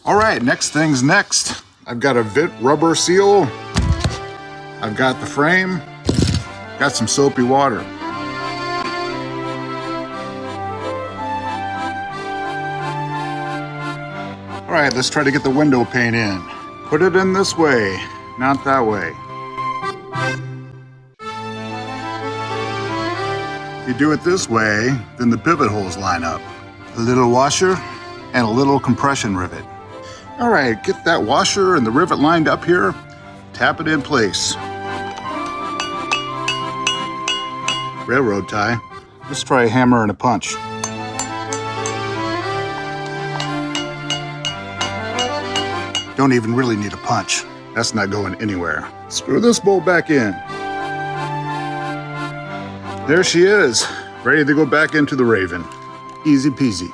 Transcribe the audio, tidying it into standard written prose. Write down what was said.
All right, next thing's next. I've got a vent rubber seal. I've got the frame. Got some soapy water. All right, let's try to get the window pane in. Put it in this way, not that way. If you do it this way, then the pivot holes line up. A little washer and a little compression rivet. All right, get that washer and the rivet lined up here. Tap it in place. Railroad tie. Let's try a hammer and a punch. Don't even really need a punch. That's not going anywhere. Screw this bolt back in. There she is, ready to go back into the Raven. Easy peasy.